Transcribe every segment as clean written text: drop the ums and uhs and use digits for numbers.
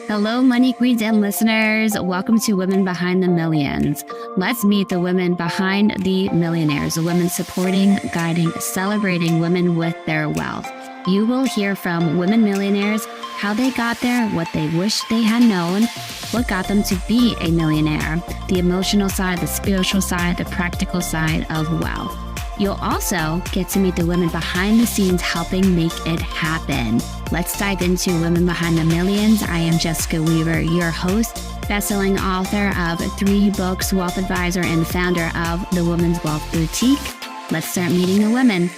Hello, money queens and listeners. Welcome to Women Behind the Millions. Let's meet the women behind the millionaires, the women supporting, guiding, celebrating women with their wealth. You will hear from women millionaires, how they got there, what they wish they had known, what got them to be a millionaire, the emotional side, the spiritual side, the practical side of wealth. You'll also get to meet the women behind the scenes helping make it happen. Let's dive into Women Behind the Millions. I am Jessica Weaver, your host, best-selling author of 3 books, wealth advisor, and founder of the Women's Wealth Boutique. Let's start meeting the women.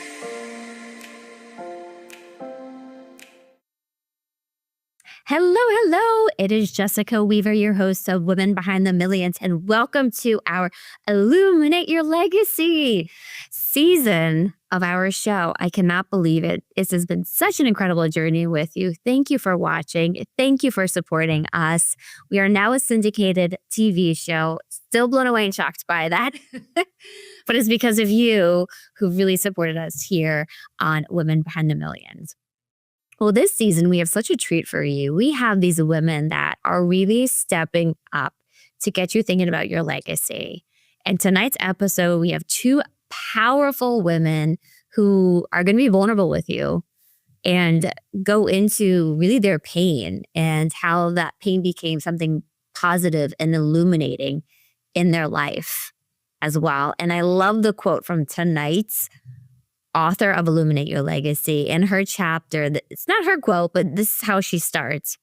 Hello. It is Jessica Weaver, your host of Women Behind the Millions, and welcome to our Illuminate Your Legacy season of our show. I cannot believe it. This has been such an incredible journey with you. Thank you for watching. Thank you for supporting us. We are now a syndicated TV show. Still blown away and shocked by that. But it's because of you who really supported us here on Women Behind the Millions. Well, this season, we have such a treat for you. We have these women that are really stepping up to get you thinking about your legacy. And tonight's episode, we have 2 powerful women who are going to be vulnerable with you and go into really their pain and how that pain became something positive and illuminating in their life as well. And I love the quote from tonight's author of Illuminate Your Legacy. In her chapter, it's not her quote, but this is how she starts.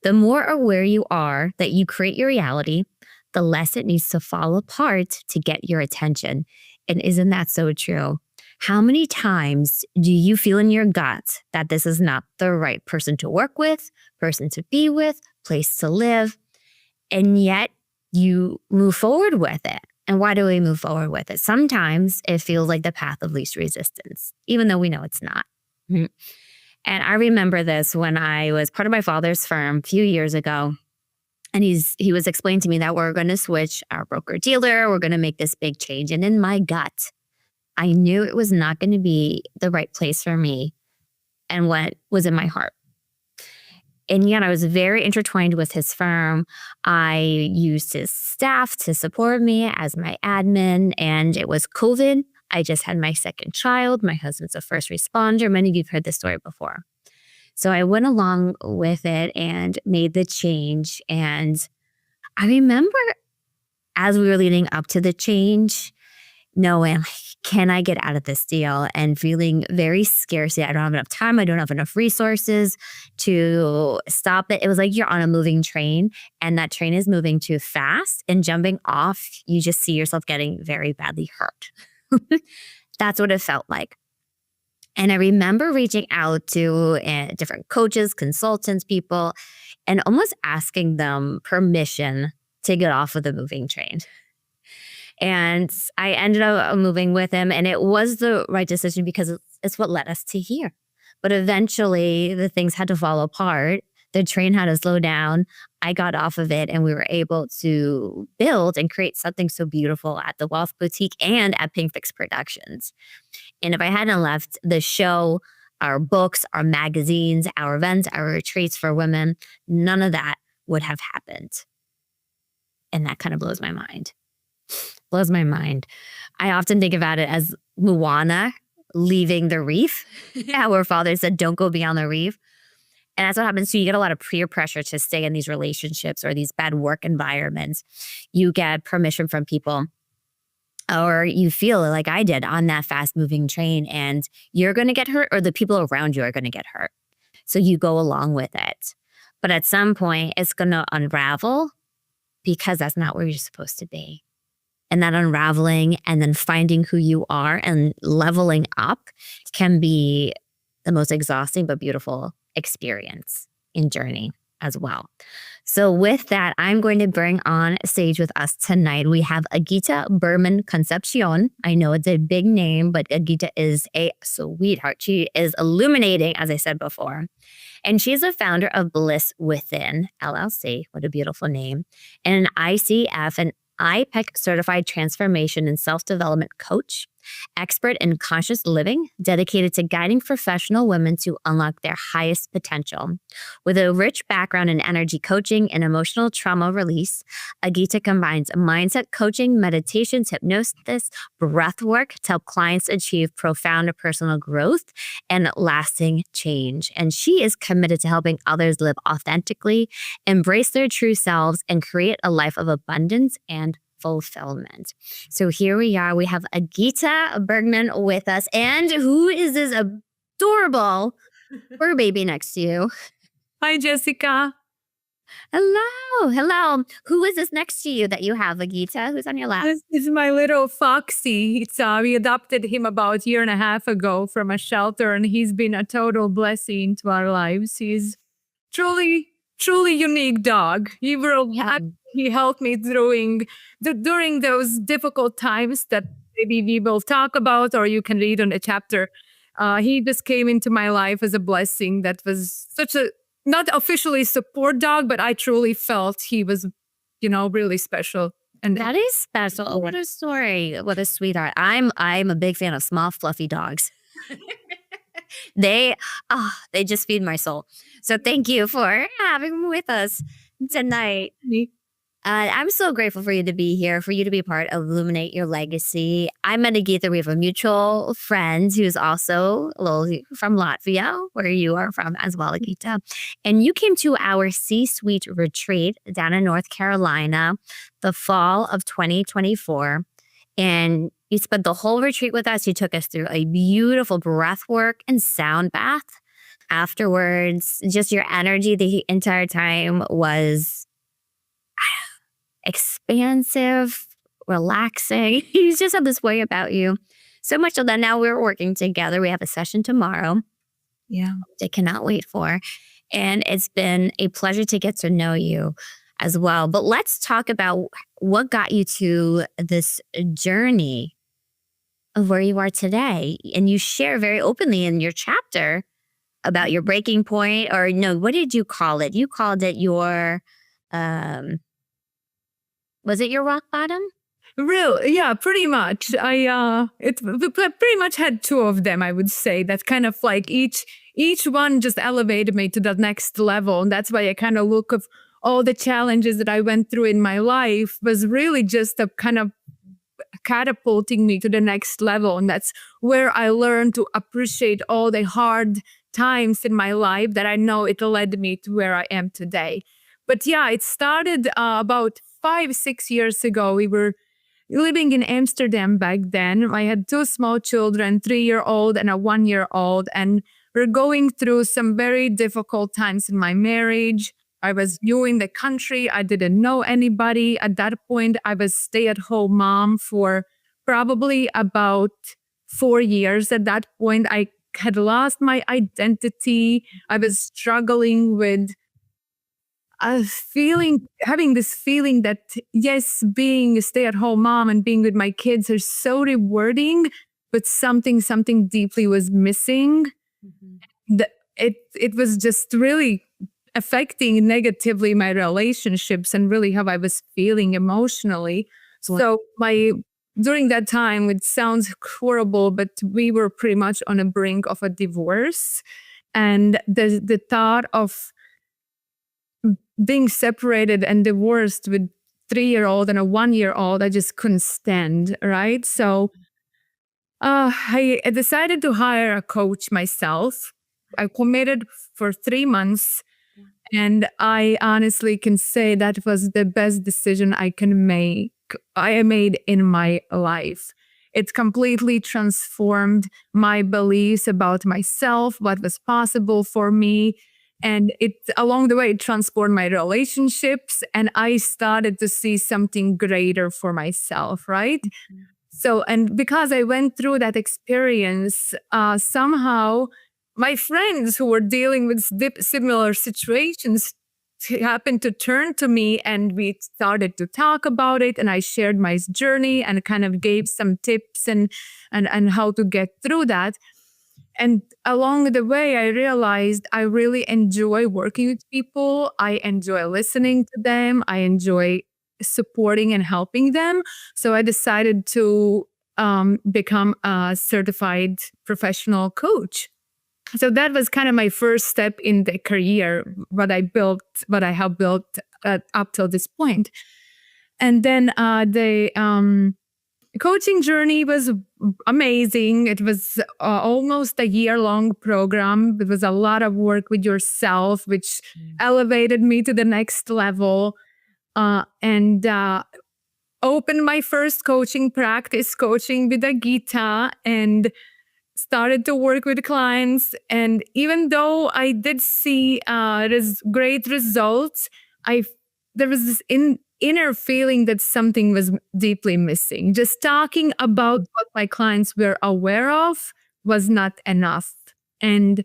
The more aware you are that you create your reality, the less it needs to fall apart to get your attention. And isn't that so true? How many times do you feel in your gut that this is not the right person to work with, person to be with, place to live, and yet you move forward with it? And why do we move forward with it? Sometimes it feels like the path of least resistance, even though we know it's not. And I remember this when I was part of my father's firm a few years ago. And he was explaining to me that we're going to switch our broker-dealer. We're going to make this big change. And in my gut, I knew it was not going to be the right place for me and what was in my heart. And yet I was very intertwined with his firm. I used his staff to support me as my admin. And it was COVID. I just had my second child. My husband's a first responder. Many of you have heard this story before. So I went along with it and made the change. And I remember as we were leading up to the change, knowing, can I get out of this deal? And feeling very scarce. I don't have enough time. I don't have enough resources to stop it. It was like you're on a moving train and that train is moving too fast, and jumping off, you just see yourself getting very badly hurt. That's what it felt like. And I remember reaching out to different coaches, consultants, people, and almost asking them permission to get off of the moving train. And I ended up moving with him, and it was the right decision because it's what led us to here. But eventually, the things had to fall apart. The train had to slow down. I got off of it, and we were able to build and create something so beautiful at the Wealth Boutique and at Pink Fix Productions. And if I hadn't left the show, our books, our magazines, our events, our retreats for women, none of that would have happened. And that kind of blows my mind. Blows my mind. I often think about it as Moana leaving the reef. How her father said, don't go beyond the reef. And that's what happens. So you get a lot of peer pressure to stay in these relationships or these bad work environments. You get permission from people, or you feel like I did on that fast moving train, and you're going to get hurt, or the people around you are going to get hurt. So you go along with it. But at some point, it's going to unravel because that's not where you're supposed to be. And that unraveling and then finding who you are and leveling up can be the most exhausting but beautiful experience and journey as well. So with that, I'm going to bring on stage with us tonight. We have Agita Bergmane-Concepcion. I know it's a big name, but Agita is a sweetheart. She is illuminating, as I said before. And she's a founder of Bliss Within LLC. What a beautiful name. And an ICF, an IPEC certified transformation and self-development coach. expert in conscious living, dedicated to guiding professional women to unlock their highest potential. With a rich background in energy coaching and emotional trauma release, Agita combines mindset coaching, meditations, hypnosis, breath work to help clients achieve profound personal growth and lasting change. And she is committed to helping others live authentically, embrace their true selves, and create a life of abundance and fulfillment. So here we are. We have Agita Bergman with us. And who is this adorable fur baby next to you? Hi, Jessica. Hello. Hello. Who is this next to you that you have, Agita? Who's on your lap? This is my little Foxy. We adopted him about a year and a half ago from a shelter, and he's been a total blessing to our lives. He's truly unique dog. He helped me during those difficult times that maybe we will talk about, or you can read on the chapter. He just came into my life as a blessing. That was such a not officially support dog, but I truly felt he was, really special. And that is special. Oh, what a story. What a sweetheart. I'm a big fan of small, fluffy dogs. They just feed my soul. So thank you for having me with us tonight. I'm so grateful for you to be here, for you to be part of Illuminate Your Legacy. I met Agita. We have a mutual friend who's also from Latvia, where you are from as well, Agita. And you came to our C-Suite retreat down in North Carolina, the fall of 2024. And you spent the whole retreat with us. You took us through a beautiful breath work and sound bath. Afterwards, just your energy the entire time was expansive, relaxing. You just have this way about you. So much so that now we're working together. We have a session tomorrow. Yeah. I cannot wait for. And it's been a pleasure to get to know you as well. But let's talk about what got you to this journey of where you are today. And you share very openly in your chapter about your breaking point, or no, what did you call it? You called it your, was it your rock bottom? Yeah, pretty much. We pretty much had two of them, I would say. That's kind of like each one just elevated me to the next level. And that's why I kind of look of all the challenges that I went through in my life was really just a kind of catapulting me to the next level. And that's where I learned to appreciate all the hard times in my life that I know it led me to where I am today. But yeah, it started about 5-6 years ago. We were living in Amsterdam back then. I had two small children, 3-year-old and a 1-year-old, and we're going through some very difficult times in my marriage. I was new in the country. I didn't know anybody. At that point, I was stay-at-home mom for probably about 4 years. At that point, I had lost my identity. I was struggling with having this feeling that, yes, being a stay-at-home mom and being with my kids are so rewarding, but something deeply was missing. Mm-hmm. It was just really affecting negatively my relationships and really how I was feeling emotionally. What? So during that time, it sounds horrible, but we were pretty much on the brink of a divorce. And the thought of being separated and divorced with 3-year-old and a 1-year-old, I just couldn't stand, right? So I decided to hire a coach myself. I committed for 3 months. And I honestly can say that was the best decision I made in my life. It completely transformed my beliefs about myself, what was possible for me. And along the way, it transformed my relationships. And I started to see something greater for myself, right? Mm-hmm. So, and because I went through that experience, somehow my friends who were dealing with similar situations happened to turn to me, and we started to talk about it. And I shared my journey and kind of gave some tips and how to get through that. And along the way, I realized I really enjoy working with people. I enjoy listening to them. I enjoy supporting and helping them. So I decided to become a certified professional coach. So that was kind of my first step in the career, what I have built up till this point. And then the coaching journey was amazing. It was almost a year-long program. It was a lot of work with yourself, which elevated me to the next level, and opened my first coaching practice, coaching with Agita, and started to work with clients. And even though I did see great results, there was this inner feeling that something was deeply missing. Just talking about what my clients were aware of was not enough. And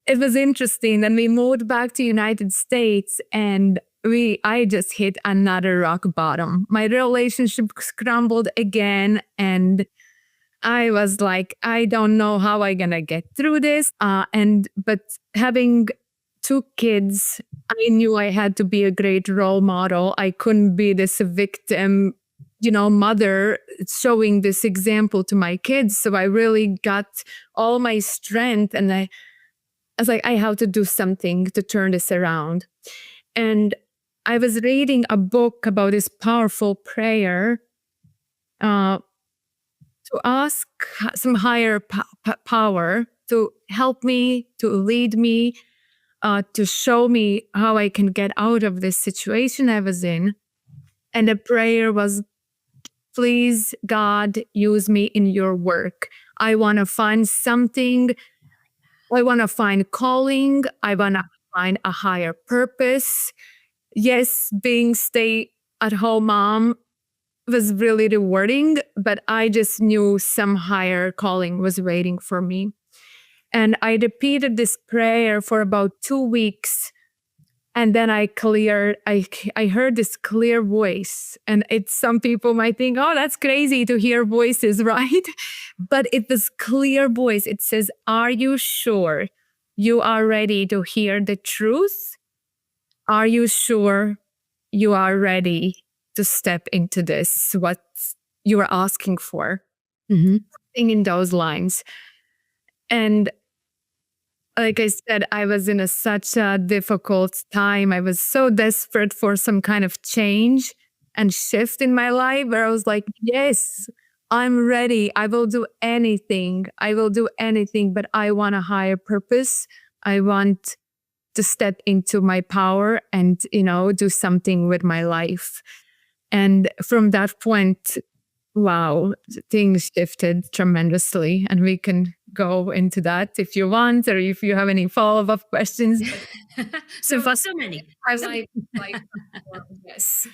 it was interesting. Then we moved back to United States, and I just hit another rock bottom. My relationship crumbled again, and I was like, I don't know how I'm gonna get through this. But having 2 kids, I knew I had to be a great role model. I couldn't be this victim, mother showing this example to my kids. So I really got all my strength, and I was like, I have to do something to turn this around. And I was reading a book about this powerful prayer to ask some higher power to help me, to lead me, to show me how I can get out of this situation I was in. And the prayer was, please, God, use me in your work. I want to find something. I want to find calling. I want to find a higher purpose. Yes, being stay-at-home mom was really rewarding, but I just knew some higher calling was waiting for me. And I repeated this prayer for about 2 weeks. And then I heard this clear voice. And some people might think, oh, that's crazy to hear voices, right? But it was clear voice. It says, are you sure you are ready to hear the truth? Are you sure you are ready to step into this, what you are asking for? Mm-hmm. Something in those lines. And like I said, I was in such a difficult time. I was so desperate for some kind of change and shift in my life, where I was like, yes, I'm ready. I will do anything. I will do anything, but I want a higher purpose. I want to step into my power and, do something with my life. And from that point, wow, things shifted tremendously. And we can go into that if you want, or if you have any follow-up questions. So many. I like yes.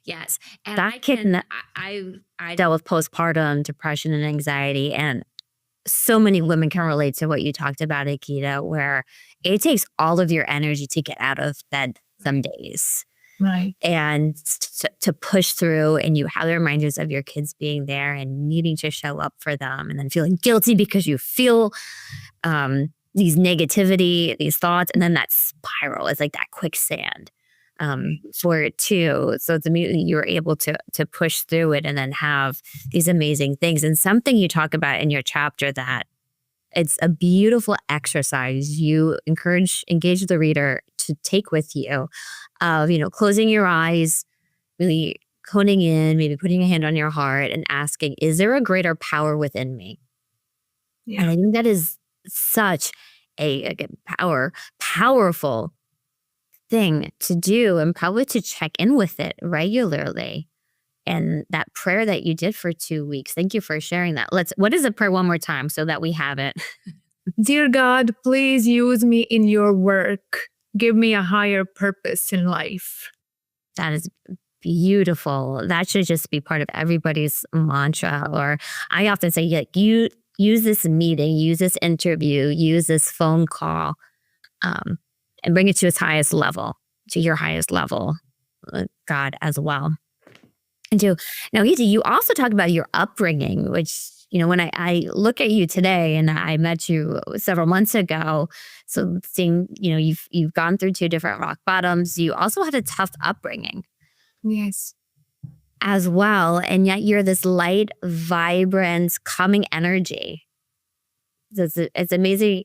Yes. And I dealt with postpartum depression and anxiety, and so many women can relate to what you talked about, Agita, where it takes all of your energy to get out of bed some days. Right. And to push through, and you have the reminders of your kids being there and needing to show up for them, and then feeling guilty because you feel these negativity, these thoughts, and then that spiral is like that quicksand for it too. So it's immediately you're able to push through it and then have these amazing things. And something you talk about in your chapter that it's a beautiful exercise you engage the reader to take with you of, closing your eyes, really honing in, maybe putting a hand on your heart and asking, is there a greater power within me? Yeah. And I think that is such a powerful thing to do, and probably to check in with it regularly. And that prayer that you did for 2 weeks, thank you for sharing that. What is the prayer one more time so that we have it? Dear God, please use me in your work. Give me a higher purpose in life. That is beautiful. That should just be part of everybody's mantra. Or I often say, you use this meeting, use this interview, use this phone call, and bring it to its highest level, to your highest level, God, as well. And now, Agita, you also talk about your upbringing, which, when I look at you today, and I met you several months ago, so seeing, you've gone through 2 different rock bottoms. You also had a tough upbringing. Yes. as well. And yet you're this light, vibrant, coming energy. It's amazing.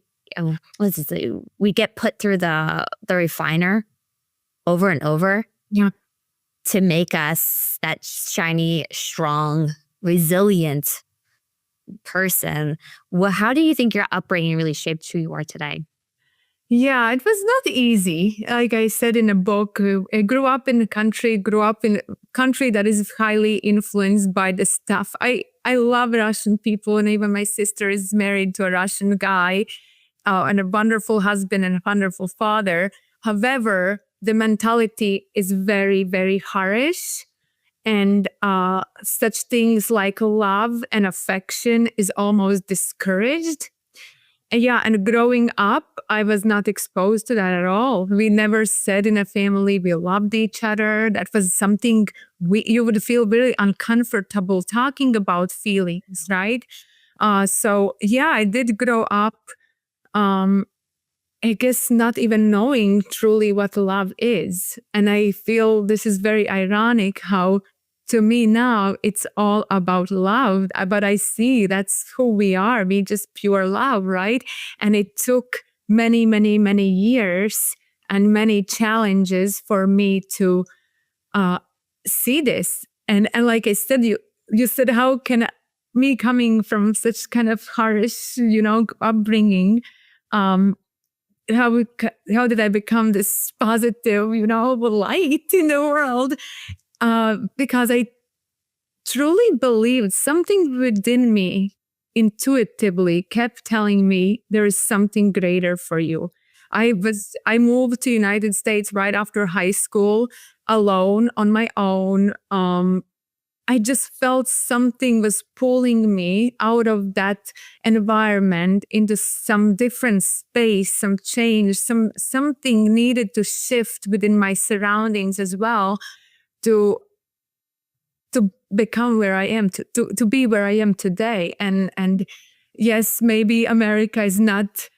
What's it? We get put through the refiner over and over. Yeah. To make us that shiny, strong, resilient person. Well, how do you think your upbringing really shaped who you are today? Yeah, it was not easy. Like I said in a book, I grew up in a country that is highly influenced by the stuff. I love Russian people, and even my sister is married to a Russian guy, and a wonderful husband and a wonderful father. However, the mentality is very, very harsh. And such things like love and affection is almost discouraged. And yeah, and growing up, I was not exposed to that at all. We never said in a family we loved each other. That was something you would feel very uncomfortable talking about feelings, right? So yeah, I did grow up, I guess, not even knowing truly what love is. And I feel this is very ironic how to me now it's all about love, but I see that's who we are. We just pure love, right? And it took many, many, many years and many challenges for me to see this. And like I said, you said, how can me coming from such kind of harsh, upbringing, how did I become this positive, light in the world? Because I truly believed something within me intuitively kept telling me there is something greater for you. I moved to United States right after high school alone on my own. I just felt something was pulling me out of that environment into some different space, some change, something needed to shift within my surroundings as well to become where I am, to be where I am today. And yes, maybe America is not,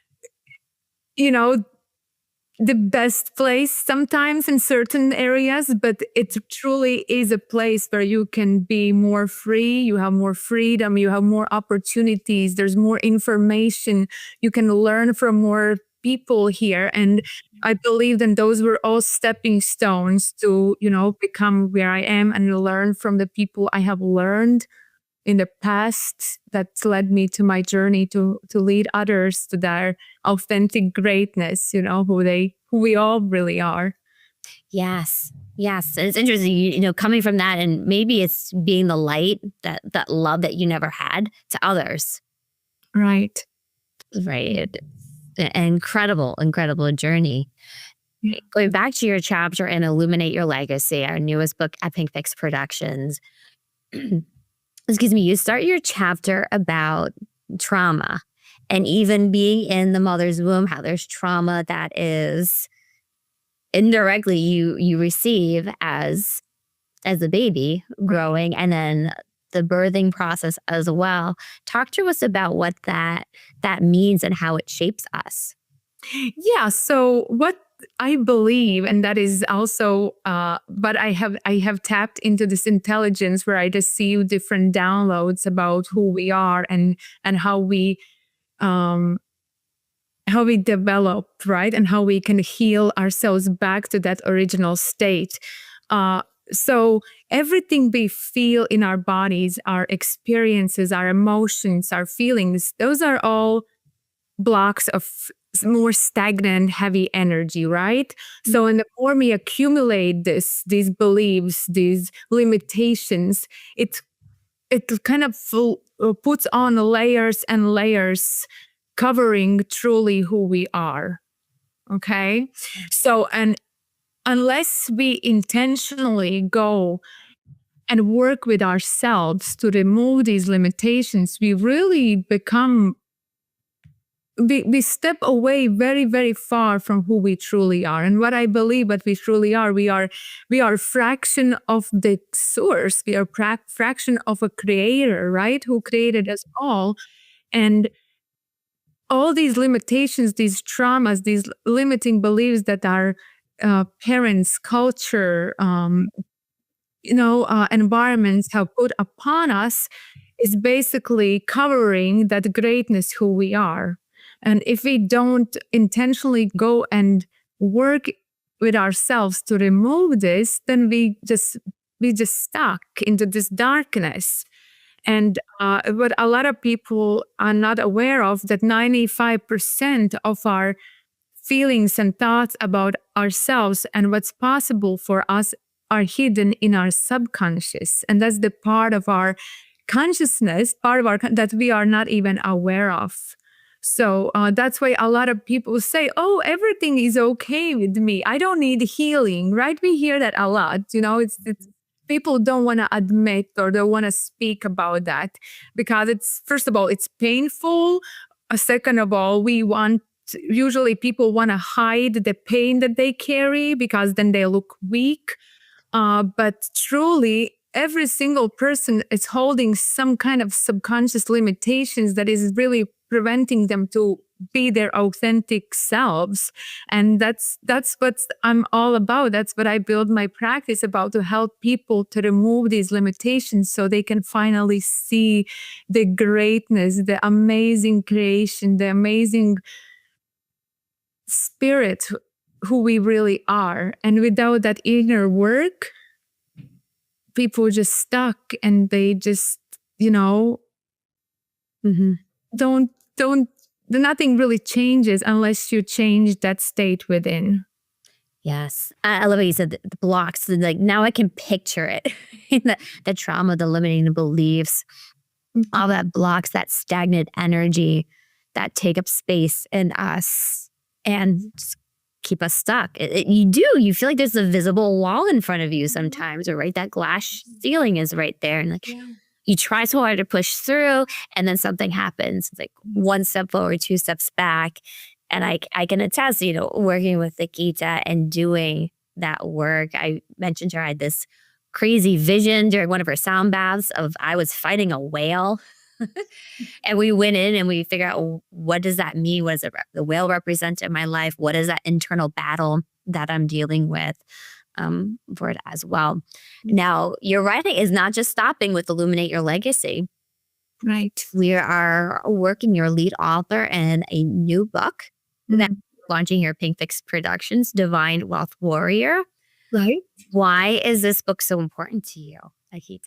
the best place sometimes in certain areas, but it truly is a place where you can be more free, you have more freedom, you have more opportunities, there's more information, you can learn from more people here. And I believe that those were all stepping stones to, become where I am and learn from the people I have learned in the past that's led me to my journey to lead others to their authentic greatness, who we all really are. Yes. Yes. And it's interesting, coming from that, and maybe it's being the light, that love that you never had to others. Right. Right. An incredible journey. Yeah. Going back to your chapter in Illuminate Your Legacy, our newest book at Pink Fix Productions. Excuse me, you start your chapter about trauma and even being in the mother's womb, how there's trauma that is indirectly you receive as a baby growing, and then the birthing process as well. Talk to us about what that means and how it shapes us. Yeah. So what I believe, and that is also, but I have tapped into this intelligence where I receive different downloads about who we are and how we develop, right, and how we can heal ourselves back to that original state. So everything we feel in our bodies, our experiences, our emotions, our feelings, those are all blocks of more stagnant, heavy energy, right? So, and the more we accumulate these beliefs, these limitations, it kind of puts on layers and layers, covering truly who we are. Okay, so and unless we intentionally go and work with ourselves to remove these limitations, we really become we step away very, very far from who we truly are. And what I believe what we truly are, we are a fraction of the source. We are a fraction of a creator, right? Who created us all. And all these limitations, these traumas, these limiting beliefs that our parents, culture, environments have put upon us is basically covering that greatness who we are. And if we don't intentionally go and work with ourselves to remove this, then we just stuck into this darkness. And what a lot of people are not aware of, that 95% of our feelings and thoughts about ourselves and what's possible for us are hidden in our subconscious. And that's the part of our consciousness, that we are not even aware of. So that's why a lot of people say, oh, everything is okay with me. I don't need healing, right? We hear that a lot. It's people don't want to admit or don't want to speak about that because first of all, it's painful. Second of all, usually people want to hide the pain that they carry because then they look weak. But truly, every single person is holding some kind of subconscious limitations that is really preventing them to be their authentic selves. And that's what I'm all about. That's what I build my practice about, to help people to remove these limitations so they can finally see the greatness, the amazing creation, the amazing spirit, who we really are. And without that inner work, people just stuck and they just, nothing really changes unless you change that state within. Yes. I love what you said, the blocks. Like, now I can picture it. the trauma, the limiting beliefs, all that blocks, that stagnant energy that take up space in us and keep us stuck. You feel like there's a visible wall in front of you sometimes, or right, that glass ceiling is right there. And you try so hard to push through, and then something happens. It's like one step forward, two steps back. And I can attest, working with Agita and doing that work. I mentioned to her I had this crazy vision during one of her sound baths of I was fighting a whale. And we went in and we figured out, what does that mean? What does the whale represent in my life? What is that internal battle that I'm dealing with for it as well? Now, your writing is not just stopping with Illuminate Your Legacy. Right. We are working, your lead author in a new book that's launching here, Pink Fix Productions, Divine Wealth Warrior. Right. Why is this book so important to you, Agita?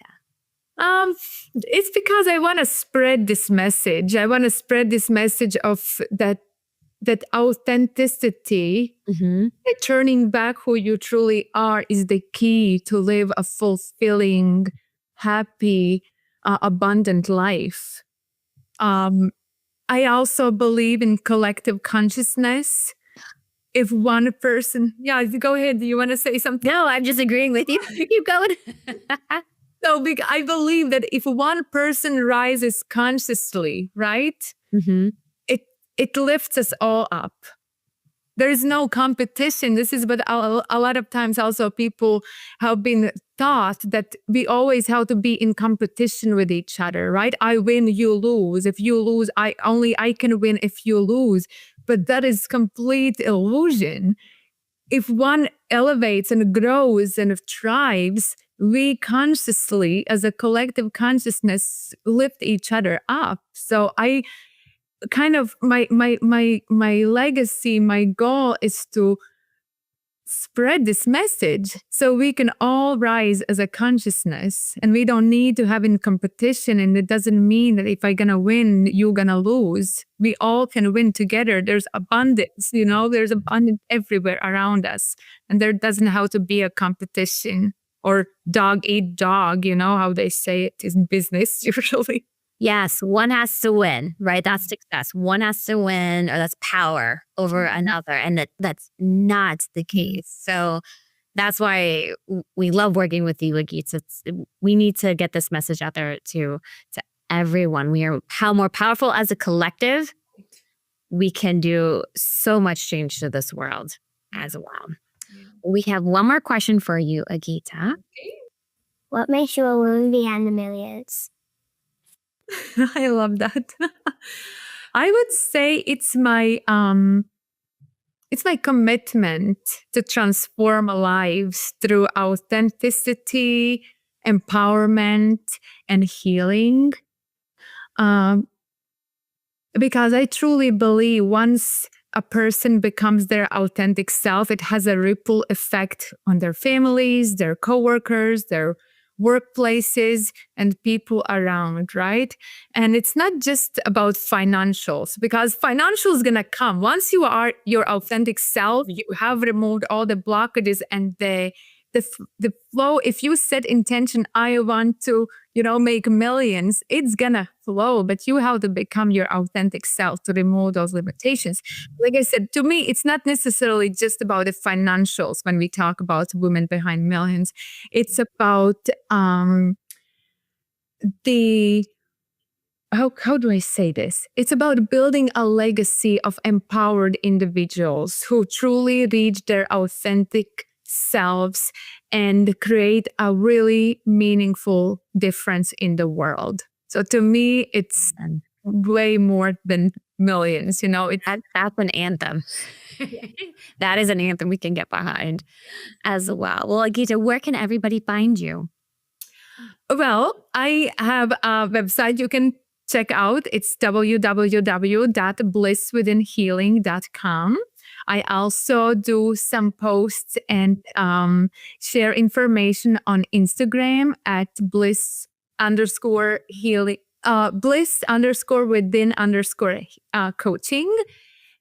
It's because I want to spread this message. I want to spread this message of that authenticity, turning back who you truly are is the key to live a fulfilling, happy, abundant life. I also believe in collective consciousness. If one person, go ahead. Do you want to say something? No, I'm just agreeing with you. Keep going. So I believe that if one person rises consciously, right, it lifts us all up. There is no competition. This is what a lot of times also people have been taught, that we always have to be in competition with each other, right? I win, you lose. If you lose, I can win if you lose. But that is complete illusion. If one elevates and grows and thrives, we consciously, as a collective consciousness, lift each other up. So I kind of, my legacy, my goal is to spread this message so we can all rise as a consciousness, and we don't need to have in competition. And it doesn't mean that if I'm gonna win, you're gonna lose. We all can win together. There's abundance, there's abundance everywhere around us, and there doesn't have to be a competition or dog eat dog, how they say it in business usually. Yes, one has to win, right? That's success. One has to win, or that's power over another. And that's not the case. So that's why we love working with you, Agita. We need to get this message out there to everyone. We are more powerful as a collective. We can do so much change to this world as well. We have one more question for you, Agita. What makes you a woman behind the millions? I love that. I would say it's my it's my commitment to transform lives through authenticity, empowerment, and healing. Because I truly believe once a person becomes their authentic self, it has a ripple effect on their families, their coworkers, their workplaces, and people around, right? And it's not just about financials, because financial is going to come. Once you are your authentic self, you have removed all the blockages and the flow. If you set intention, I want to, make millions, it's gonna flow, but you have to become your authentic self to remove those limitations. Like I said, to me, it's not necessarily just about the financials when we talk about women behind millions. It's about how do I say this? It's about building a legacy of empowered individuals who truly reach their authentic selves and create a really meaningful difference in the world. So to me, it's way more than millions, That's an anthem. That is an anthem we can get behind as well. Well, Agita, where can everybody find you? Well, I have a website you can check out. It's www.blisswithinhealing.com. I also do some posts and share information on Instagram at bliss_healing, bliss_within_coaching.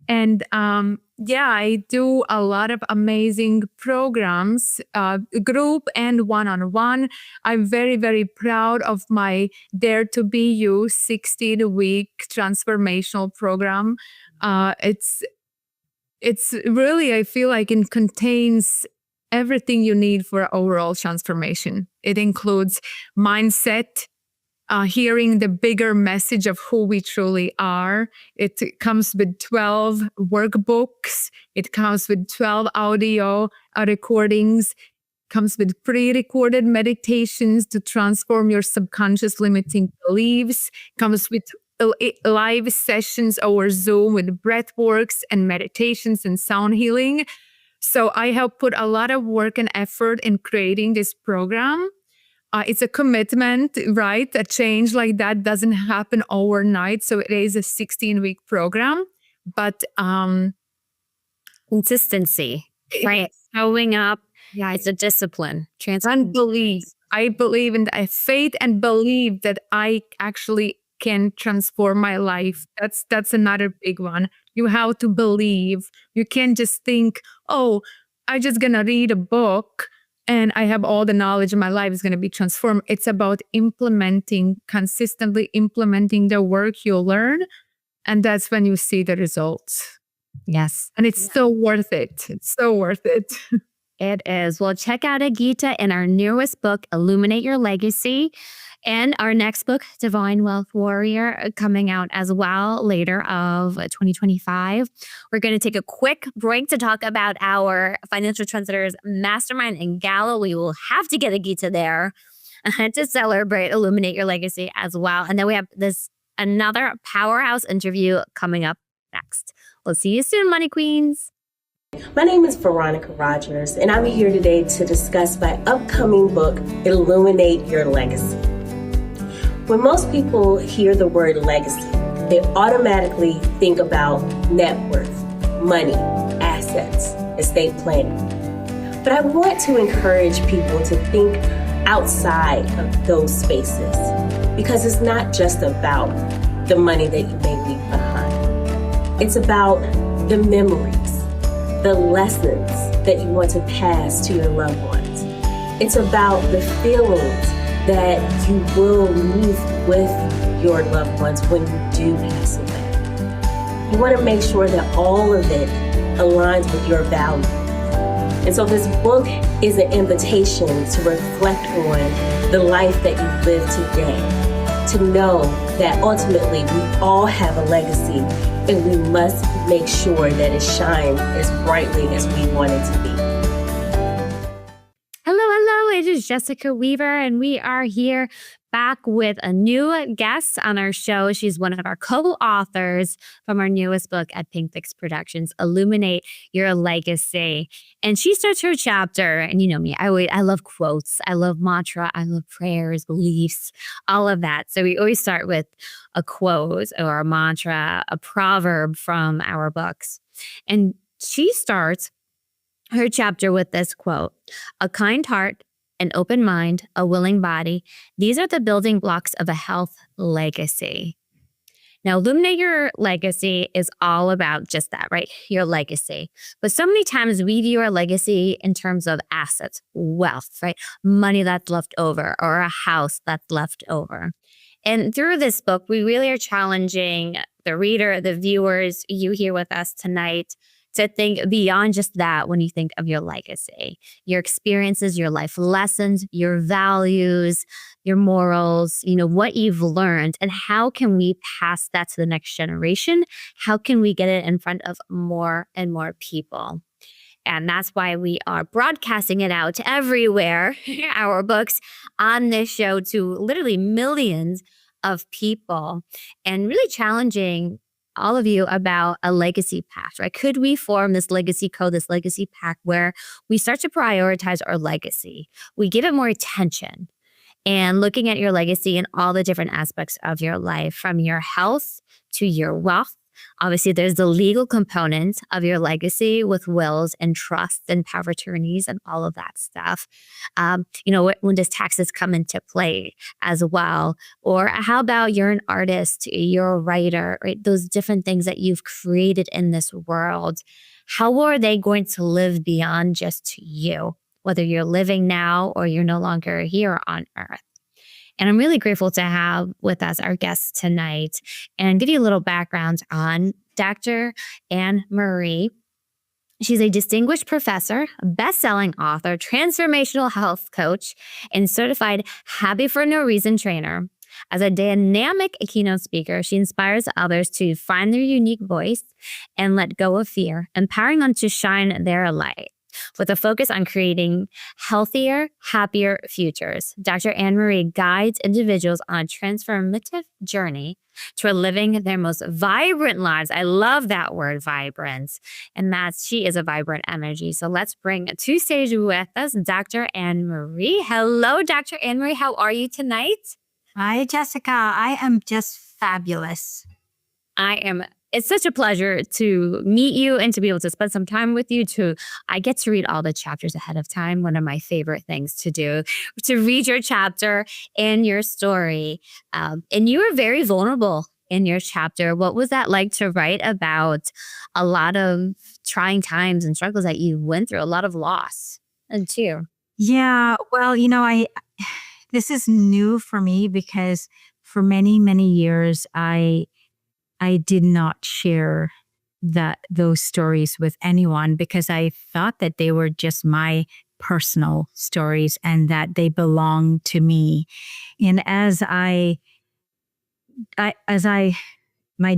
And I do a lot of amazing programs, group and one-on-one. I'm very, very proud of my Dare to Be You 16-week transformational program. It's really, I feel like it contains everything you need for overall transformation. It includes mindset, hearing the bigger message of who we truly are. It comes with 12 workbooks. It comes with 12 audio recordings. Comes with pre-recorded meditations to transform your subconscious limiting beliefs. Comes with live sessions over Zoom with breath works and meditations and sound healing. So I have put a lot of work and effort in creating this program. It's a commitment, right? A change like that doesn't happen overnight. So it is a 16-week program, but consistency, right? Showing up. Yeah, it's a discipline. And belief. I believe in faith and believe that I actually can transform my life. That's another big one. You have to believe. You can't just think, oh, I'm just gonna read a book and I have all the knowledge and my life is gonna be transformed. It's about consistently implementing the work you learn. And that's when you see the results. Yes. And it's so worth it. It's so worth it. It is. Well, check out Agita in our newest book, Illuminate Your Legacy, and our next book, Divine Wealth Warrior, coming out as well later of 2025. We're going to take a quick break to talk about our Financial Trendsetters Mastermind and Gala. We will have to get Agita there to celebrate Illuminate Your Legacy as well. And then we have another powerhouse interview coming up next. We'll see you soon, Money Queens. My name is Veronica Rogers, and I'm here today to discuss my upcoming book, Illuminate Your Legacy. When most people hear the word legacy, they automatically think about net worth, money, assets, estate planning. But I want to encourage people to think outside of those spaces, because it's not just about the money that you may leave behind. It's about the memories, the lessons that you want to pass to your loved ones. It's about the feelings that you will leave with your loved ones when you do pass away. You want to make sure that all of it aligns with your values. And so this book is an invitation to reflect on the life that you live today, to know that ultimately we all have a legacy and we must make sure that it shines as brightly as we want it to be. Hello. It is Jessica Weaver, and we are here back with a new guest on our show. She's one of our co-authors from our newest book at Pink Fix Productions, Illuminate Your Legacy. And she starts her chapter, and you know me, I love quotes, I love mantra, I love prayers, beliefs, all of that. So we always start with a quote or a mantra, a proverb from our books. And she starts her chapter with this quote: "A kind heart, an open mind, a willing body. These are the building blocks of a health legacy." Now, Illuminate Your Legacy is all about just that, right? Your legacy. But so many times we view our legacy in terms of assets, wealth, right? Money that's left over or a house that's left over. And through this book, we really are challenging the reader, the viewers, you here with us tonight, to think beyond just that when you think of your legacy, your experiences, your life lessons, your values, your morals, what you've learned, and how can we pass that to the next generation? How can we get it in front of more and more people? And that's why we are broadcasting it out everywhere, our books on this show, to literally millions of people, and really challenging all of you about a legacy pact, right? Could we form this legacy code, this legacy pact, where we start to prioritize our legacy? We give it more attention, and looking at your legacy in all the different aspects of your life, from your health to your wealth. Obviously, there's the legal component of your legacy with wills and trusts and power of attorneys and all of that stuff. When does taxes come into play as well? Or how about you're an artist, you're a writer, right? Those different things that you've created in this world. How are they going to live beyond just you, whether you're living now or you're no longer here on earth? And I'm really grateful to have with us our guest tonight and give you a little background on Dr. Annmarie. She's a distinguished professor, best-selling author, transformational health coach, and certified Happy for No Reason trainer. As a dynamic keynote speaker, she inspires others to find their unique voice and let go of fear, empowering them to shine their light. With a focus on creating healthier, happier futures, Dr. Annmarie guides individuals on a transformative journey toward living their most vibrant lives. I love that word, vibrance. And she is a vibrant energy. So let's bring to stage with us Dr. Annmarie. Hello, Dr. Annmarie. How are you tonight? Hi, Jessica. I am just fabulous. It's such a pleasure to meet you and to be able to spend some time with you. I get to read all the chapters ahead of time. One of my favorite things to do, to read your chapter and your story. And you were very vulnerable in your chapter. What was that like to write about a lot of trying times and struggles that you went through, a lot of loss and too? Yeah, well, this is new for me because for many, many years, I did not share those stories with anyone because I thought that they were just my personal stories and that they belonged to me. And as my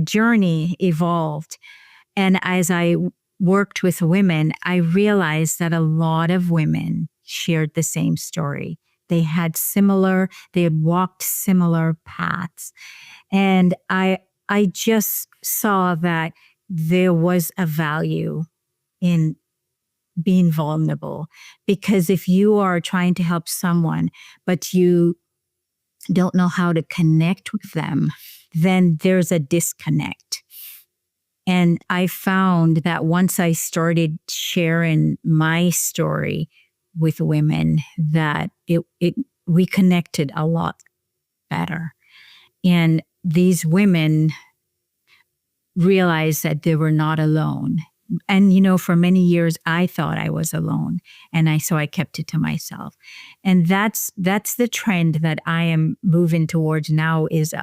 journey evolved and as I worked with women, I realized that a lot of women shared the same story. They had walked similar paths. And I just saw that there was a value in being vulnerable, because if you are trying to help someone, but you don't know how to connect with them, then there's a disconnect. And I found that once I started sharing my story with women, that we connected a lot better. And these women realized that they were not alone. And, for many years, I thought I was alone. And so I kept it to myself. And that's the trend that I am moving towards now is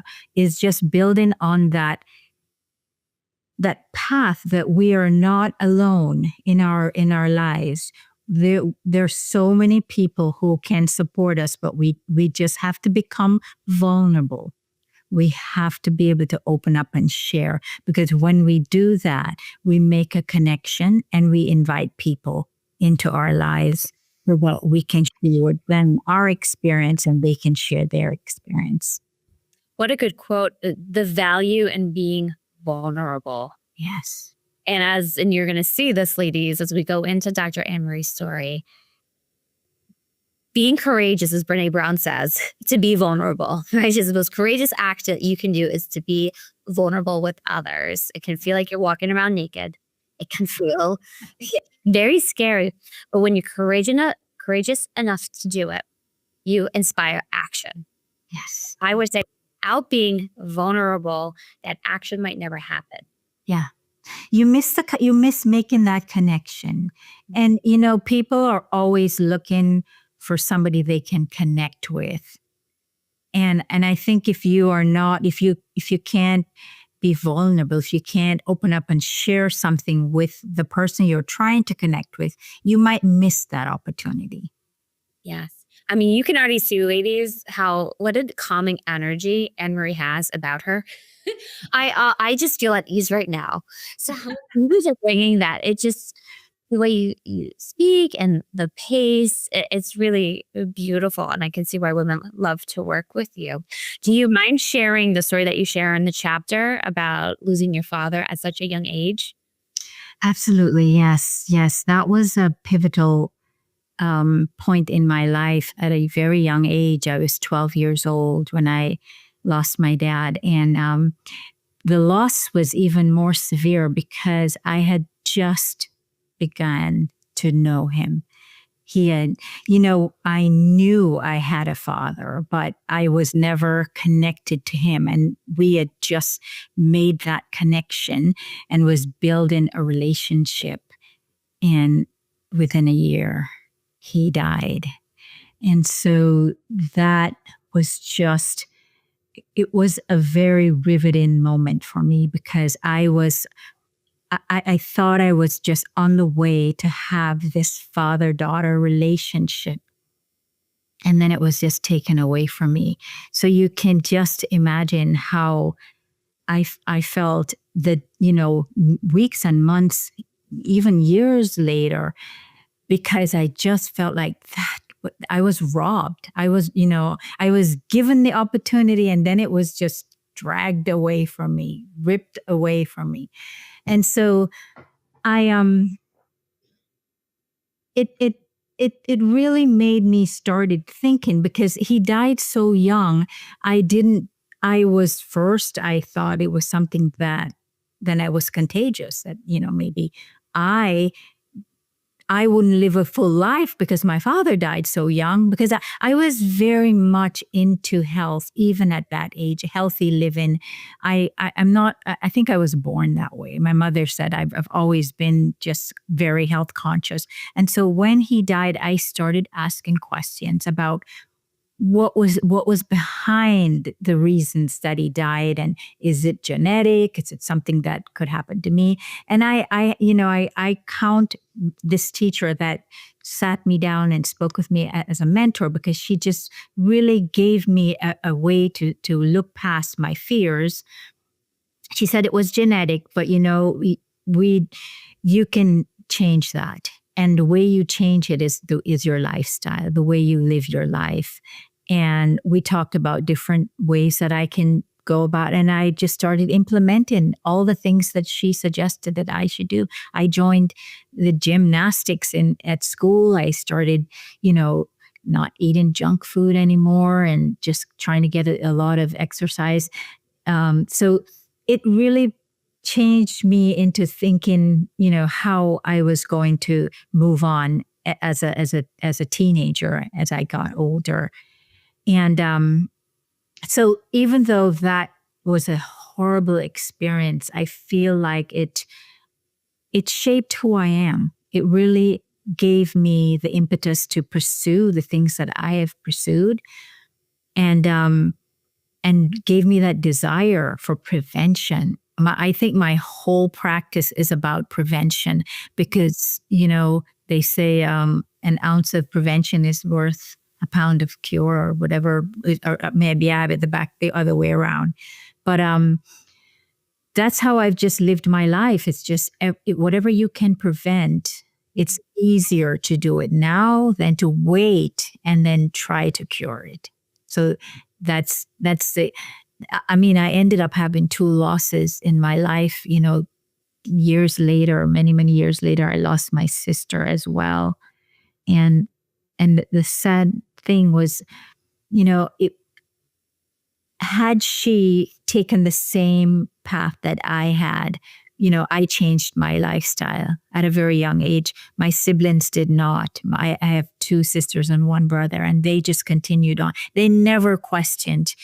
just building on that path that we are not alone in our lives. There's so many people who can support us, but we just have to become vulnerable. We have to be able to open up and share, because when we do that, we make a connection and we invite people into our lives for what we can share with them, our experience, and they can share their experience. What a good quote. The value in being vulnerable. Yes. And you're going to see this, ladies, as we go into Dr. Annmarie's story. Being courageous, as Brene Brown says, to be vulnerable, right? Just the most courageous act that you can do is to be vulnerable with others. It can feel like you're walking around naked. It can feel very scary. But when you're courageous enough to do it, you inspire action. Yes. I would say without being vulnerable, that action might never happen. Yeah. You miss making that connection. And, people are always looking for somebody they can connect with. And I think if you can't be vulnerable, if you can't open up and share something with the person you're trying to connect with, you might miss that opportunity. Yes. I mean, you can already see, ladies, what a calming energy Annmarie has about her. I just feel at ease right now. So you guys are bringing that. It just, the way you speak and the pace, it's really beautiful. And I can see why women love to work with you. Do you mind sharing the story that you share in the chapter about losing your father at such a young age? Absolutely. Yes. Yes. That was a pivotal point in my life at a very young age. I was 12 years old when I lost my dad. And the loss was even more severe because I had just begun to know him. He had, I knew I had a father, but I was never connected to him. And we had just made that connection and was building a relationship. And within a year, he died. And so that was it was a very riveting moment for me because I thought I was just on the way to have this father-daughter relationship. And then it was just taken away from me. So you can just imagine how I felt that, weeks and months, even years later, because I just felt like that I was robbed. I was given the opportunity and then it was just dragged away from me, ripped away from me. And so it really made me started thinking because he died so young. I thought it was something that then I was contagious, that, maybe I wouldn't live a full life because my father died so young, because I was very much into health, even at that age, healthy living. I think I was born that way. My mother said I've always been just very health conscious. And so when he died, I started asking questions about what was behind the reasons that he died, and is it genetic? Is it something that could happen to me? And I count this teacher that sat me down and spoke with me as a mentor, because she just really gave me a way to look past my fears. She said it was genetic, but you can change that. And the way you change it is your lifestyle, the way you live your life. And we talked about different ways that I can go about. And I just started implementing all the things that she suggested that I should do. I joined the gymnastics at school. I started, not eating junk food anymore and just trying to get a lot of exercise. So it really changed me into thinking, how I was going to move on as a teenager as I got older. And so even though that was a horrible experience, I feel like it shaped who I am. It really gave me the impetus to pursue the things that I have pursued, and gave me that desire for prevention. I think my whole practice is about prevention, because, they say an ounce of prevention is worth a pound of cure, or whatever, or maybe I have it the other way around. But that's how I've just lived my life. It's just whatever you can prevent It's easier to do it now than to wait and then try to cure it. So that's the, I mean, I ended up having 2 losses in my life, years later, many, many years later. I lost my sister as well. And the sad thing was, it, had she taken the same path that I had, I changed my lifestyle at a very young age. My siblings did not. I have 2 sisters and 1 brother, and they just continued on. They never questioned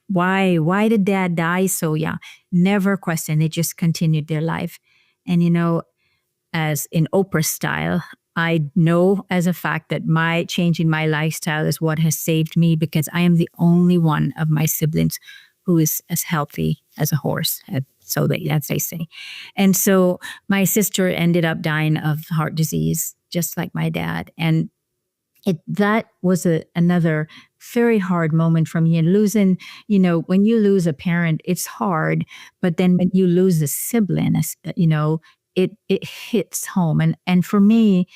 why did dad die so young? Never questioned. They just continued their life. And, as in Oprah style, I know as a fact that my changing my lifestyle is what has saved me, because I am the only one of my siblings who is as healthy as a horse, as they say. And so my sister ended up dying of heart disease, just like my dad. And that was another very hard moment for me. And losing, when you lose a parent, it's hard. But then when you lose a sibling, it hits home. And for me,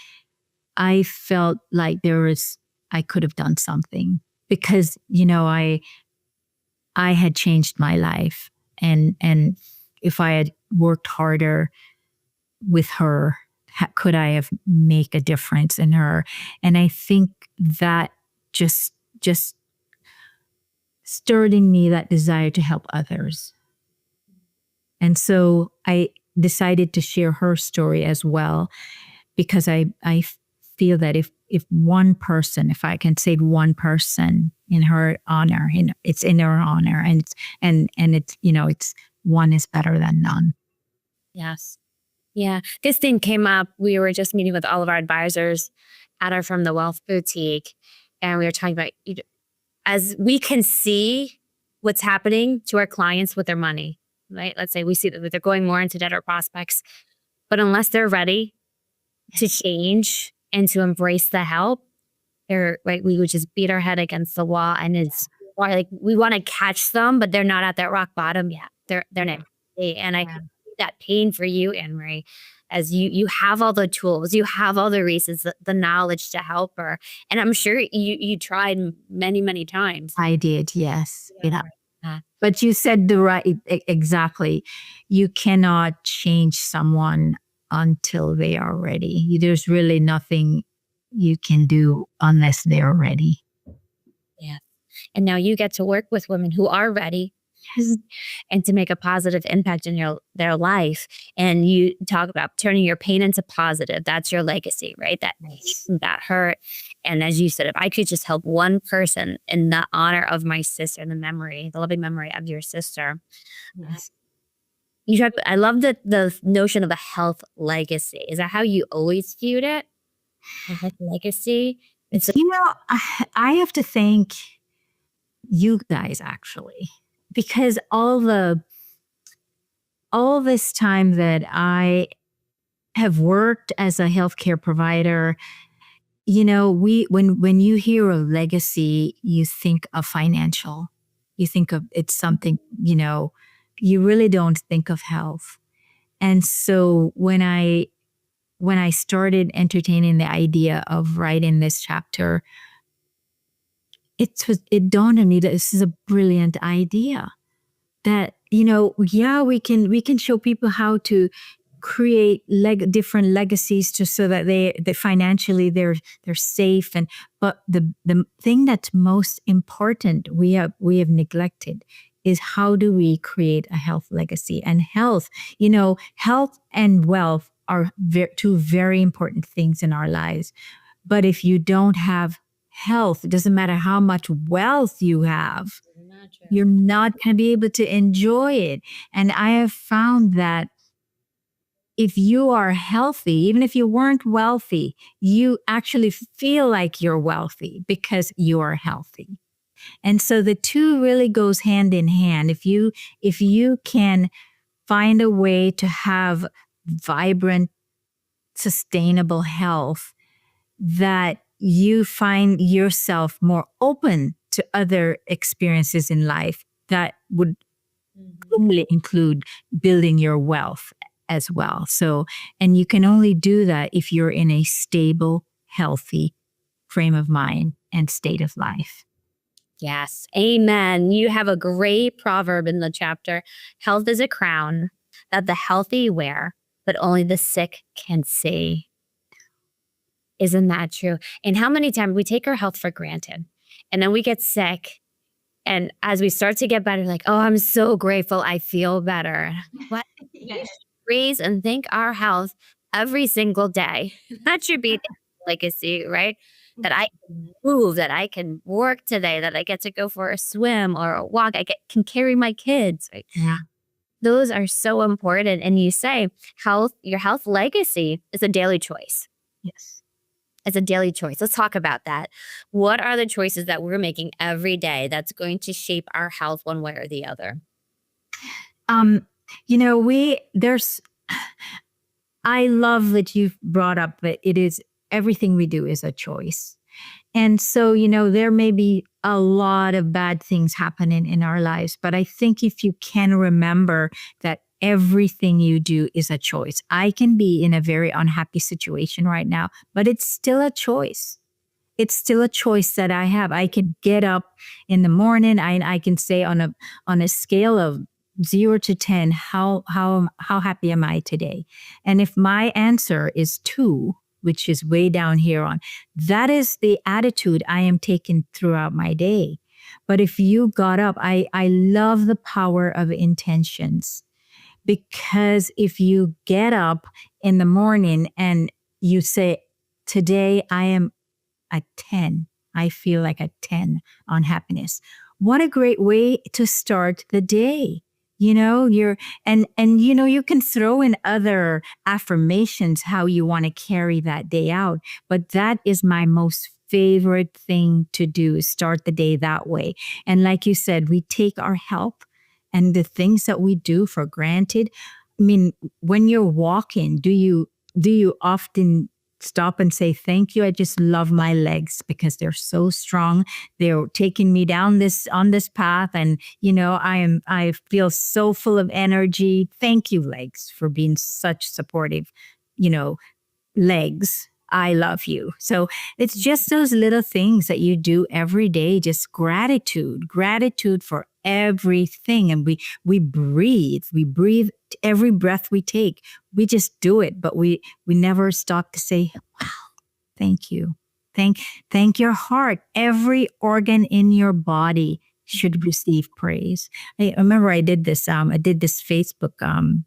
I felt like I could have done something, because, I had changed my life. And if I had worked harder with her, could I have make a difference in her? And I think that just stirred in me that desire to help others. And so I decided to share her story as well, because I feel that if one person, if I can save one person in her honor, it's in her honor, and it's one is better than none. Yes. Yeah. This thing came up. We were just meeting with all of our advisors at our From the Wealth Boutique. And we were talking about, as we can see what's happening to our clients with their money, right? Let's say we see that they're going more into debt or prospects, but unless they're ready to change and to embrace the help, we would just beat our head against the wall. And it's like, we want to catch them, but they're not at that rock bottom yet. They're not. And I can see that pain for you, Annmarie, as you have all the tools, you have all the reasons, the knowledge to help her. And I'm sure you tried many, many times. I did, yes. But you said exactly. You cannot change someone until they are ready. There's really nothing you can do unless they're ready. Yeah. And now you get to work with women who are ready, and to make a positive impact in their life. And you talk about turning your pain into positive. That's your legacy, right? That hurt. And as you said, if I could just help one person in the honor of my sister, the loving memory of your sister. Yes. I love the notion of a health legacy. Is that how you always viewed it? A health legacy? I have to thank you guys, actually, because all this time that I have worked as a healthcare provider, when you hear a legacy, you think of financial. You think of it's something, you really don't think of health. And so when I started entertaining the idea of writing this chapter, it dawned on me that this is a brilliant idea. That, we can show people how to create different legacies so that they financially they're safe. But the thing that's most important we have neglected is, how do we create a health legacy? And health and wealth are 2 very important things in our lives. But if you don't have health, it doesn't matter how much wealth you have, you're not going to be able to enjoy it. And I have found that if you are healthy, even if you weren't wealthy, you actually feel like you're wealthy because you are healthy. And so the 2 really goes hand in hand. If you can find a way to have vibrant, sustainable health, that you find yourself more open to other experiences in life that would really include building your wealth as well. So, and you can only do that if you're in a stable, healthy frame of mind and state of life. Yes. Amen. You have a great proverb in the chapter. Health is a crown that the healthy wear, but only the sick can see. Isn't that true? And how many times we take our health for granted and then we get sick. And as we start to get better, like, oh, I'm so grateful. I feel better. What? We should praise and thank our health every single day. That should be the legacy, right? That I can move, that I can work today, that I get to go for a swim or a walk. Can carry my kids. Right? Yeah. Those are so important. And you say your health legacy is a daily choice. Yes. It's a daily choice. Let's talk about that. What are the choices that we're making every day that's going to shape our health one way or the other? I love that you've brought up that everything we do is a choice. And so, there may be a lot of bad things happening in our lives, but I think if you can remember that everything you do is a choice. I can be in a very unhappy situation right now, but it's still a choice. It's still a choice that I have. I can get up in the morning. I can say on a scale of 0 to 10, how happy am I today? And if my answer is 2, which is way down here on, that is the attitude I am taking throughout my day. But if you got up, I love the power of intentions. Because if you get up in the morning and you say, today I am a 10, I feel like a 10 on happiness. What a great way to start the day. You can throw in other affirmations, how you want to carry that day out. But that is my most favorite thing to do, is start the day that way. And like you said, we take our health and the things that we do for granted. I mean, when you're walking, do you often stop and say, thank you? I just love my legs because they're so strong. They're taking me down on this path. And, I feel so full of energy. Thank you, legs, for being such supportive, legs. I love you. So it's just those little things that you do every day, just gratitude for everything. And we breathe every breath we take. We just do it, but we never stop to say, wow, thank you. Thank your heart. Every organ in your body should receive praise. I remember I did this Facebook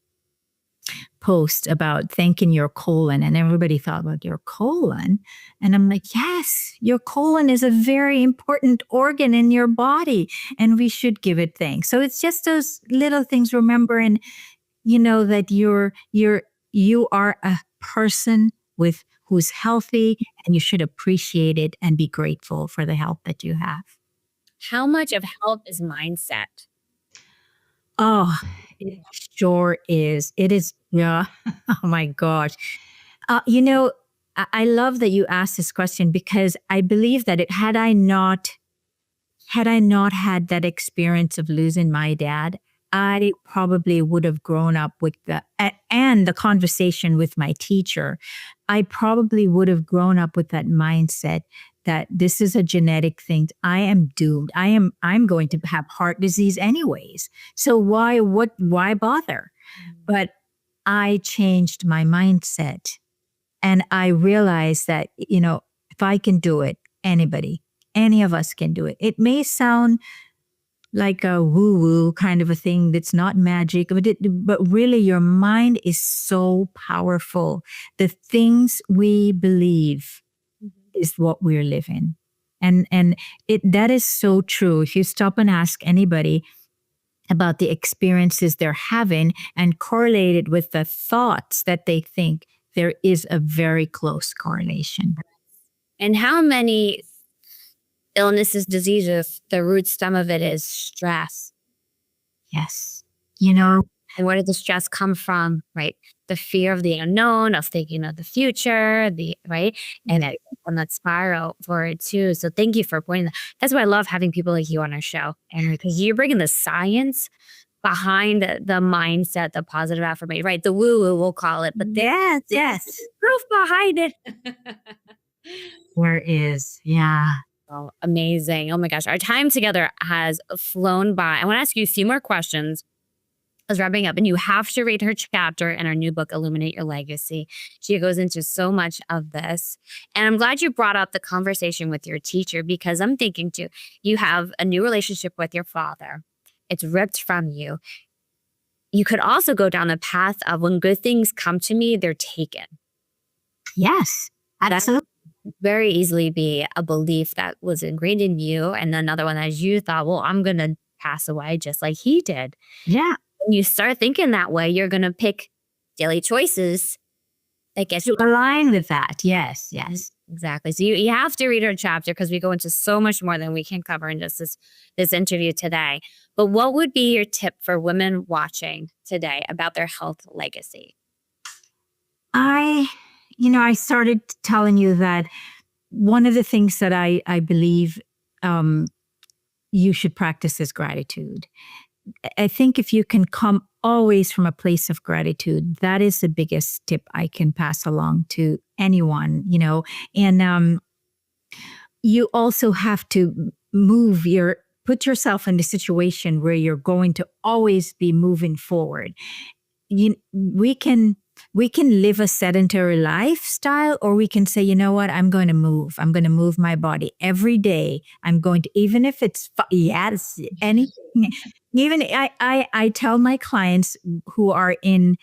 post about thanking your colon, and everybody thought about your colon. And I'm like, yes, your colon is a very important organ in your body and we should give it thanks. So it's just those little things, remembering, that you are a person who's healthy, and you should appreciate it and be grateful for the health that you have. How much of health is mindset? Oh, it sure is. It is. Yeah. Oh my gosh. I love that you asked this question, because I believe that had I not had that experience of losing my dad, I probably would have grown up with and the conversation with my teacher. I probably would have grown up with that mindset that this is a genetic thing. I am doomed. I'm going to have heart disease anyways. So why bother? But I changed my mindset, and I realized that, if I can do it, any of us can do it. It may sound like a woo-woo kind of a thing that's not magic, but really your mind is so powerful. The things we believe is what we're living. And that is so true. If you stop and ask anybody about the experiences they're having and correlate it with the thoughts that they think, there is a very close correlation. And how many illnesses, diseases, the root stem of it is stress. Yes. And where did the stress come from, right? The fear of the unknown, of thinking of the future, right? And on that spiral for it too. So thank you for pointing that. That's why I love having people like you on our show. And because you're bringing the science behind the mindset, the positive affirmation, right? The woo-woo, we'll call it. But Yes. proof behind it. There is. Yeah. Oh, amazing. Oh my gosh. Our time together has flown by. I want to ask you a few more questions as wrapping up, and you have to read her chapter in our new book, Illuminate Your Legacy. She goes into so much of this. And I'm glad you brought up the conversation with your teacher, because I'm thinking too, you have a new relationship with your father. It's ripped from you. You could also go down the path of when good things come to me, they're taken. Yes. Absolutely. Very easily be a belief that was ingrained in you. And another one, as you thought, well, I'm going to pass away just like he did. Yeah. When you start thinking that way, you're going to pick daily choices that get you Align with that. Yes. exactly. So you have to read her chapter, because we go into so much more than we can cover in just this interview today. But what would be your tip for women watching today about their health legacy? I started telling you that one of the things that I believe you should practice is gratitude. I think if you can come always from a place of gratitude, that is the biggest tip I can pass along to anyone, and you also have to put yourself in a situation where you're going to always be moving forward. We can live a sedentary lifestyle, or we can say, you know what, I'm going to move my body every day. I'm going to, even if it's, yes, anything. Even I tell my clients who are in,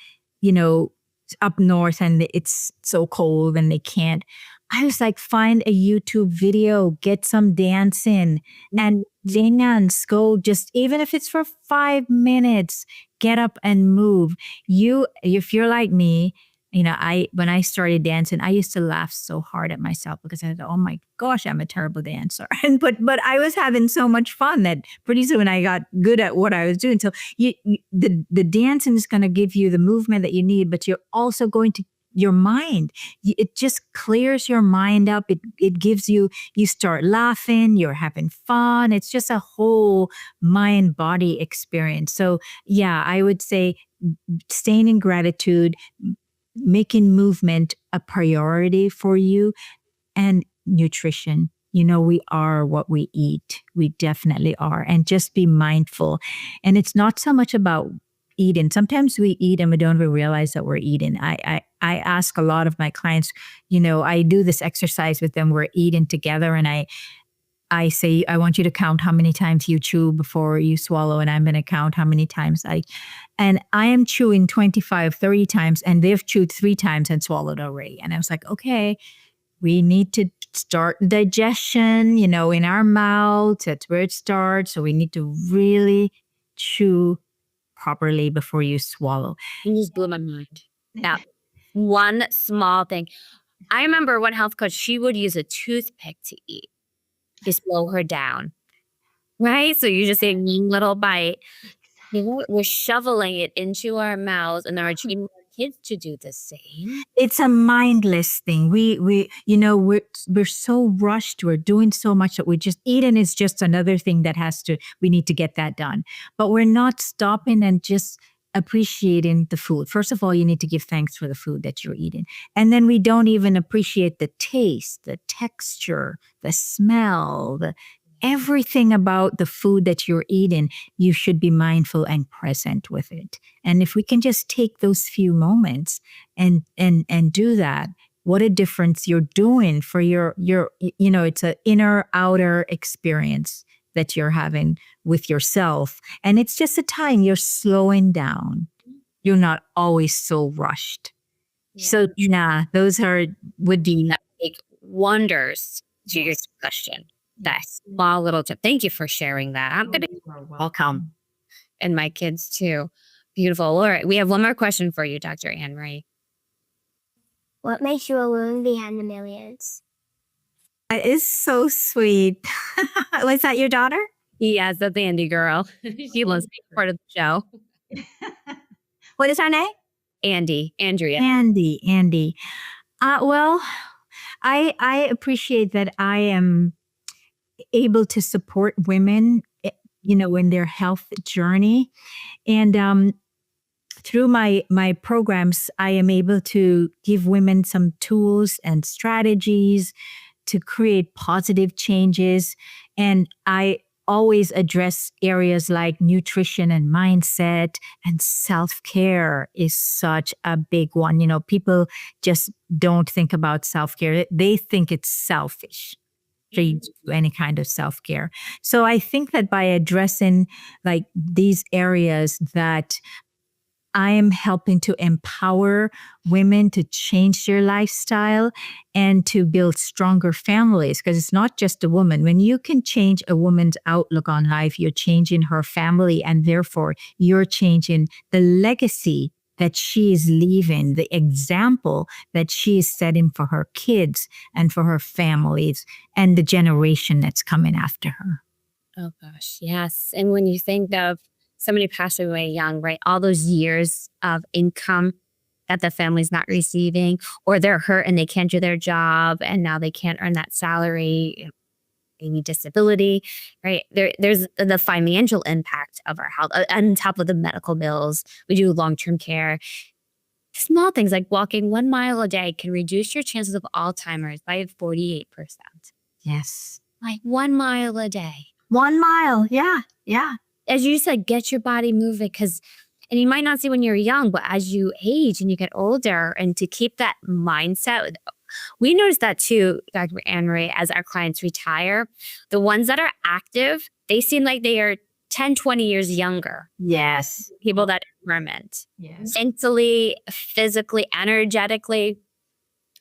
up north and it's so cold and they can't, I was like, find a YouTube video, get some dancing and dance, go just, even if it's for 5 minutes, get up and move. If you're like me, when I started dancing, I used to laugh so hard at myself because I thought, oh my gosh, I'm a terrible dancer. But I was having so much fun that pretty soon I got good at what I was doing. So the dancing is going to give you the movement that you need, but you're also going to, your mind, it just clears your mind up. It gives you start laughing, you're having fun. It's just a whole mind body experience. So yeah, I would say staying in gratitude, making movement a priority for you, and nutrition. We are what we eat. We definitely are. And just be mindful. And it's not so much about eating. Sometimes we eat and we don't even realize that we're eating. I ask a lot of my clients, I do this exercise with them. We're eating together and I say, I want you to count how many times you chew before you swallow. And I'm going to count how many times and I am chewing 25, 30 times and they've chewed 3 times and swallowed already. And I was like, okay, we need to start digestion, in our mouth. That's where it starts. So we need to really chew properly before you swallow. You just blew my mind. Now, one small thing. I remember one health coach, she would use a toothpick to eat to slow her down. Right? So you just take one little bite. We're shoveling it into our mouths and are treating our kids to do the same. It's a mindless thing. We're so rushed. We're doing so much that we just eating is just another thing that we need to get that done. But we're not stopping and just appreciating the food. First of all, you need to give thanks for the food that you're eating. And then we don't even appreciate the taste, the texture, the smell, everything about the food that you're eating. You should be mindful and present with it. And if we can just take those few moments and do that, what a difference you're doing for your it's an inner outer experience that you're having with yourself. And it's just a time you're slowing down. You're not always so rushed. Yeah. So those would be make wonders to your discussion. That small little tip. Thank you for sharing that. I'm going to be welcome. And my kids too. Beautiful. All right. We have one more question for you, Dr. Annmarie. What makes you a woman behind the millions? That is so sweet. Was that your daughter? Yes, that's Andy girl. She loves being part of the show. What is her name? Andrea. Andy. Well, I appreciate that I am able to support women in their health journey. And through my programs, I am able to give women some tools and strategies to create positive changes. And I always address areas like nutrition and mindset, and self-care is such a big one. People just don't think about self-care. They think it's selfish for you to do any kind of self-care. So I think that by addressing like these areas, that I am helping to empower women to change their lifestyle and to build stronger families. Because it's not just a woman. When you can change a woman's outlook on life, you're changing her family, and therefore you're changing the legacy that she is leaving, the example that she is setting for her kids and for her families and the generation that's coming after her. Oh gosh, yes. And when you think of somebody passed away young, right? All those years of income that the family's not receiving, or they're hurt and they can't do their job and now they can't earn that salary, maybe disability, right? There's the financial impact of our health on top of the medical bills. We do long-term care. Small things like walking 1 mile a day can reduce your chances of Alzheimer's by 48%. Yes. Like 1 mile a day. 1 mile. Yeah. Yeah. As you said, get your body moving, and you might not see when you're young, but as you age and you get older, and to keep that mindset, we notice that too, Dr. Annmarie, as our clients retire, the ones that are active, they seem like they are 10, 20 years younger. Yes. People that experiment. Yes. Mentally, physically, energetically,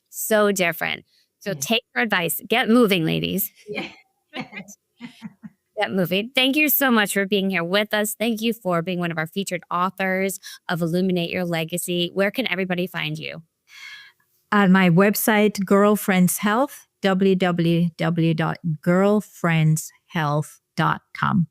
so different. So take our advice. Get moving, ladies. Yeah. Get moving. Thank you so much for being here with us. Thank you for being one of our featured authors of Illuminate Your Legacy. Where can everybody find you? On my website, Girlfriends Health, www.girlfriendshealth.com.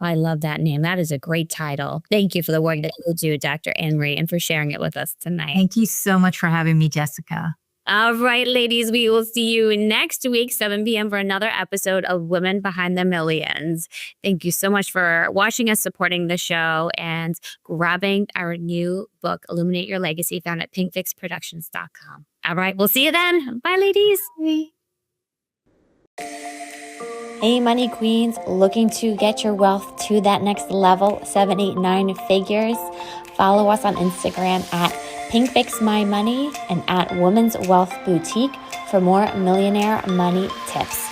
I love that name. That is a great title. Thank you for the work that you do, Dr. Annmarie, and for sharing it with us tonight. Thank you so much for having me, Jessica. All right, ladies, we will see you next week, 7 p.m. for another episode of Women Behind the Millions. Thank you so much for watching us, supporting the show, and grabbing our new book, Illuminate Your Legacy, found at pinkfixproductions.com. All right, we'll see you then. Bye, ladies. Hey, money queens, looking to get your wealth to that next level, 7, 8, 9 figures? Follow us on Instagram at pinkfixmymoney and at Women's Wealth Boutique for more millionaire money tips.